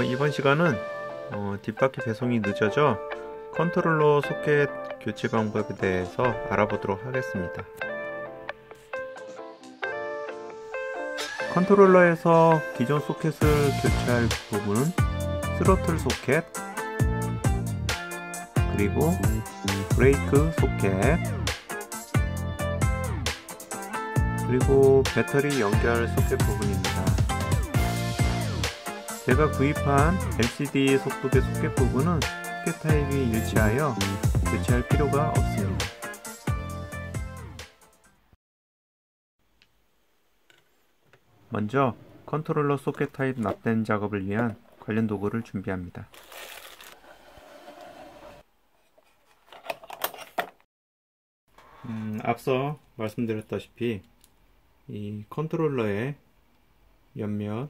이번 시간은 뒷바퀴 배송이 늦어져 컨트롤러 소켓 교체 방법에 대해서 알아보도록 하겠습니다. 컨트롤러에서 기존 소켓을 교체할 부분은 스로틀 소켓, 그리고 브레이크 소켓, 그리고 배터리 연결 소켓 부분입니다. 제가 구입한 LCD 속도계 소켓 부분은 소켓 타입이 일치하여 교체할 필요가 없습니다. 먼저 컨트롤러 소켓 타입 납땜 작업을 위한 관련 도구를 준비합니다. 앞서 말씀드렸다시피 이 컨트롤러의 몇몇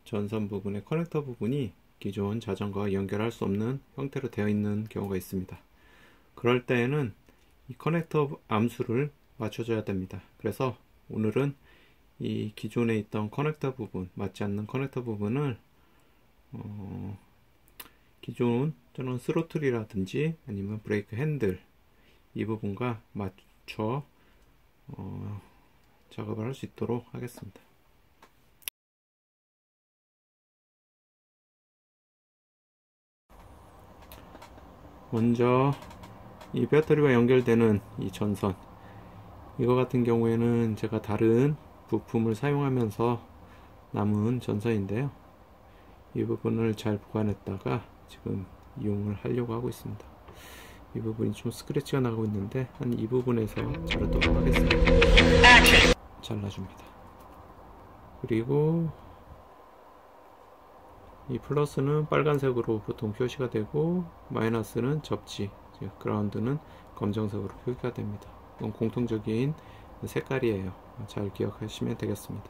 전선 부분의 커넥터 부분이 기존 자전거와 연결할 수 없는 형태로 되어 있는 경우가 있습니다. 그럴 때에는 이 커넥터 암수를 맞춰줘야 됩니다. 그래서 오늘은 이 기존에 있던 커넥터 부분, 맞지 않는 커넥터 부분을 기존 저는 스로틀이라든지 아니면 브레이크 핸들 이 부분과 맞춰 작업을 할 수 있도록 하겠습니다. 먼저 이 배터리와 연결되는 이 전선, 이거 같은 경우에는 제가 다른 부품을 사용하면서 남은 전선인데요, 이 부분을 잘 보관했다가 지금 이용을 하려고 하고 있습니다. 이 부분이 좀 스크래치가 나고 있는데 한 이 부분에서 자르도록 하겠습니다. 잘라줍니다. 그리고 이 플러스는 빨간색으로 보통 표시가 되고 마이너스는 접지, 즉 그라운드는 검정색으로 표기가 됩니다. 이건 공통적인 색깔이에요. 잘 기억하시면 되겠습니다.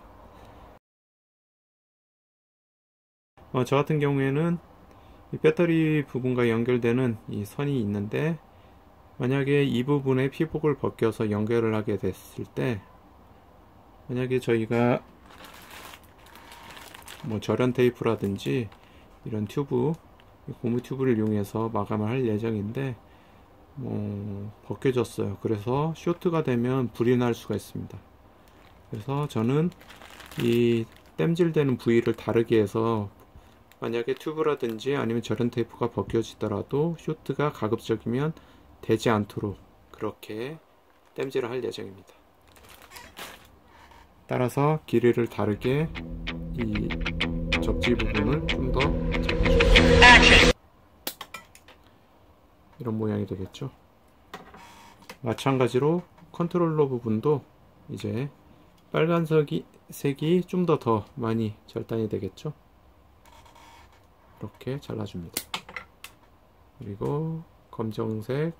저 같은 경우에는 이 배터리 부분과 연결되는 이 선이 있는데, 만약에 이 부분에 피복을 벗겨서 연결을 하게 됐을 때, 만약에 저희가 절연 테이프라든지 이런 튜브, 고무 튜브를 이용해서 마감을 할 예정인데 벗겨졌어요. 그래서 쇼트가 되면 불이 날 수가 있습니다. 그래서 저는 이 땜질되는 부위를 다르게 해서 만약에 튜브라든지 아니면 절연 테이프가 벗겨지더라도 쇼트가 가급적이면 되지 않도록 그렇게 땜질을 할 예정입니다. 따라서 길이를 다르게 이 접지 부분을 좀 더 잡아줍니다. 이런 모양이 되겠죠. 마찬가지로 컨트롤러 부분도 이제 빨간색이 좀 더 많이 절단이 되겠죠. 이렇게 잘라줍니다. 그리고 검정색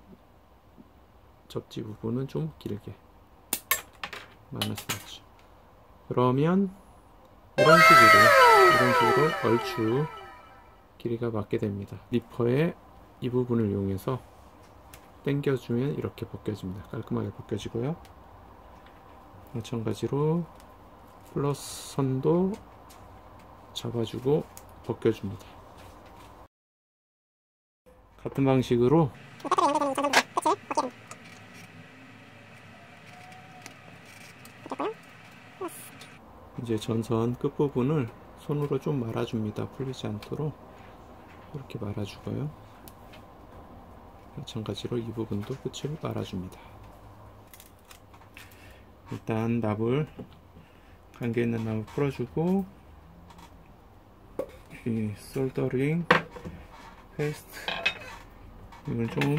접지 부분은 좀 길게 마이너스 맞죠. 그러면 이런 식으로 얼추 길이가 맞게 됩니다. 리퍼의 이 부분을 이용해서 당겨주면 이렇게 벗겨집니다. 깔끔하게 벗겨지고요. 마찬가지로 플러스 선도 잡아주고 벗겨줍니다. 같은 방식으로 이제 전선 끝부분을 손으로 좀 말아줍니다. 풀리지 않도록 이렇게 말아주고요. 마찬가지로 이 부분도 끝을 말아줍니다. 일단 납을, 관계 있는 납을 풀어주고, 이 솔더링 페이스트, 이건 좀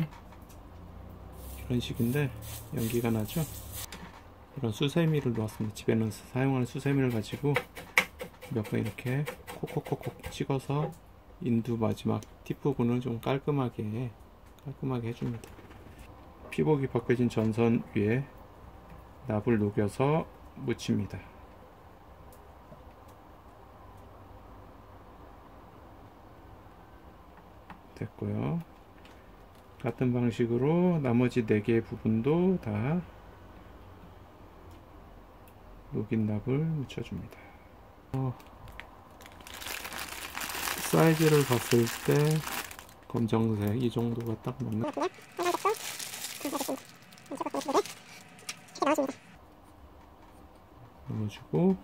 이런 식인데 연기가 나죠. 이런 수세미를 놓았습니다. 집에는 사용하는 수세미를 가지고 몇 번 이렇게 콕콕콕콕 찍어서 인두 마지막 팁 부분을 좀 깔끔하게 해줍니다. 피복이 벗겨진 전선 위에 납을 녹여서 묻힙니다. 됐고요. 같은 방식으로 나머지 4개의 부분도 다 녹인 납을 묻혀줍니다. 사이즈를 봤을 때 검정색 이 정도가 딱 맞는 넣어주고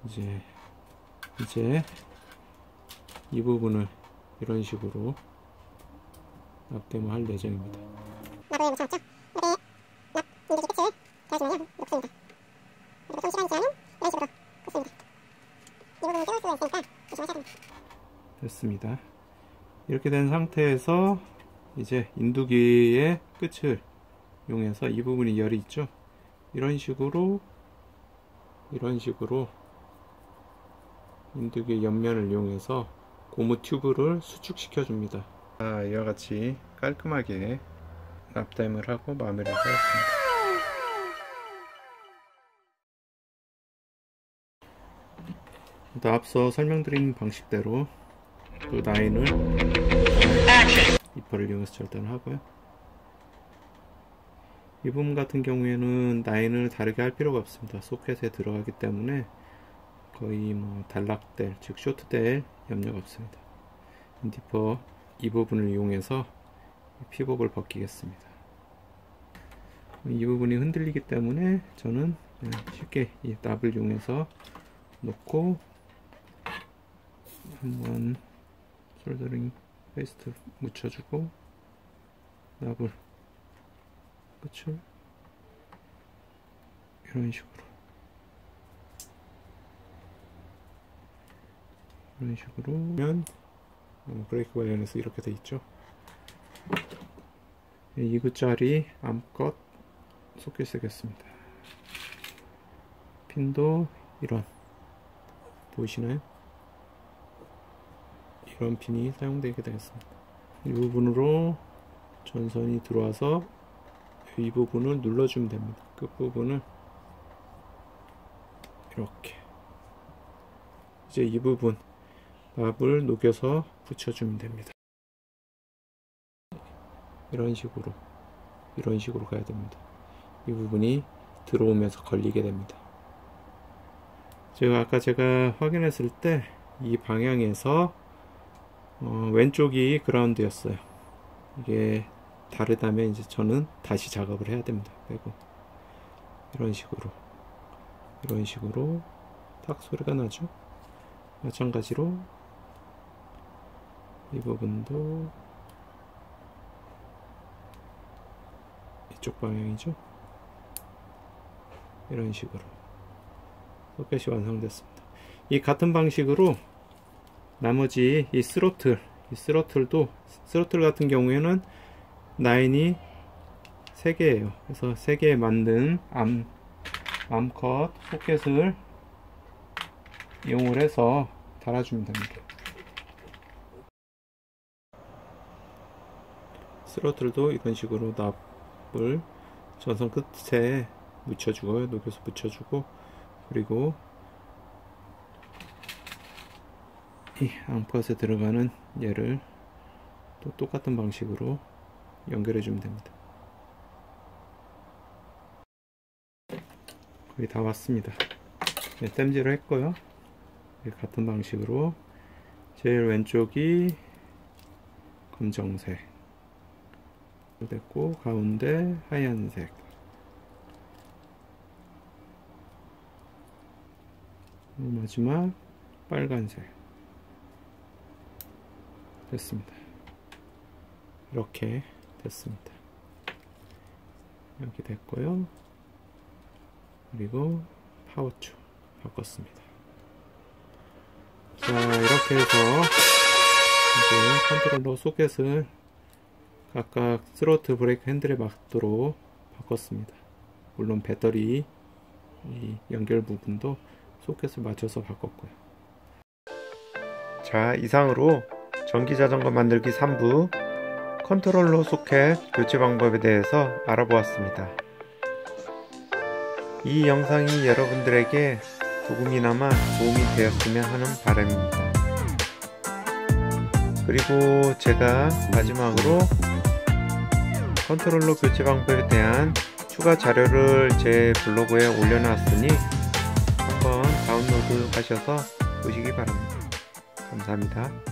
이제 이 부분을 이런 식으로 납땜을 할 예정입니다. 납을 묻혀놨죠? 이렇게 납 인두기 끝을 대주면요 녹습니다. 그리고 좀 시간이 지나면 이런 식으로 긋습니다. 이 부분은 뜯을 수가 있으니까 조심하셔야 됩니다. 됐습니다. 이렇게 된 상태에서 이제 인두기의 끝을 이용해서 이 부분이 열이 있죠? 이런 식으로 인두기의 옆면을 이용해서 고무 튜브를 수축시켜 줍니다. 이와 같이 깔끔하게 납땜을 하고 마무리를 하였습니다. 앞서 설명드린 방식대로 그 나인을 이퍼를 이용해서 절단을 하고요. 이 부분 같은 경우에는 나인을 다르게 할 필요가 없습니다. 소켓에 들어가기 때문에 거의 단락될, 즉 쇼트될 염려가 없습니다. 인디퍼 이 부분을 이용해서 피복을 벗기겠습니다. 이 부분이 흔들리기 때문에 저는 쉽게 이 납을 이용해서 놓고 한번 솔더링 페이스트 묻혀주고 납을 끝을 이런 식으로 하면 브레이크 관련해서 이렇게 돼 있죠. 2구짜리 암컷 소켓 쓰겠습니다. 핀도 이런 보이시나요? 이런 핀이 사용되게 되겠습니다. 이 부분으로 전선이 들어와서 이 부분을 눌러주면 됩니다. 끝부분을 이렇게 이제 이 부분 납을 녹여서 붙여주면 됩니다. 이런 식으로 가야 됩니다. 이 부분이 들어오면서 걸리게 됩니다. 아까 제가 확인했을 때 이 방향에서 왼쪽이 그라운드였어요. 이게 다르다면 이제 저는 다시 작업을 해야 됩니다. 빼고 이런 식으로 탁 소리가 나죠. 마찬가지로 이 부분도 이쪽 방향이죠. 이런 식으로 소켓이 완성됐습니다. 이 같은 방식으로 나머지 이 스로틀 같은 경우에는 나인이 3개예요. 그래서 3개에 만든 암컷 소켓을 이용을 해서 달아주면 됩니다. 스로틀도 이런 식으로 납을 전선 끝에 묻혀주고요. 녹여서 묻혀주고, 그리고 이 암컷에 들어가는 얘를 또 똑같은 방식으로 연결해 주면 됩니다. 거의 다 왔습니다. 땜질을 했고요. 같은 방식으로 제일 왼쪽이 검정색 됐고, 가운데 하얀색, 마지막 빨간색 됐습니다. 이렇게 됐습니다. 여기 됐고요. 그리고 파우치 바꿨습니다. 자, 이렇게 해서 이제 컨트롤러 소켓을 각각 스로틀 브레이크 핸들에 맞도록 바꿨습니다. 물론 배터리 이 연결 부분도 소켓을 맞춰서 바꿨고요. 자, 이상으로 전기자전거 만들기 3부 컨트롤러 소켓 교체 방법에 대해서 알아보았습니다. 이 영상이 여러분들에게 조금이나마 도움이 되었으면 하는 바람입니다. 그리고 제가 마지막으로 컨트롤러 교체 방법에 대한 추가 자료를 제 블로그에 올려놨으니 한번 다운로드 하셔서 보시기 바랍니다. 감사합니다.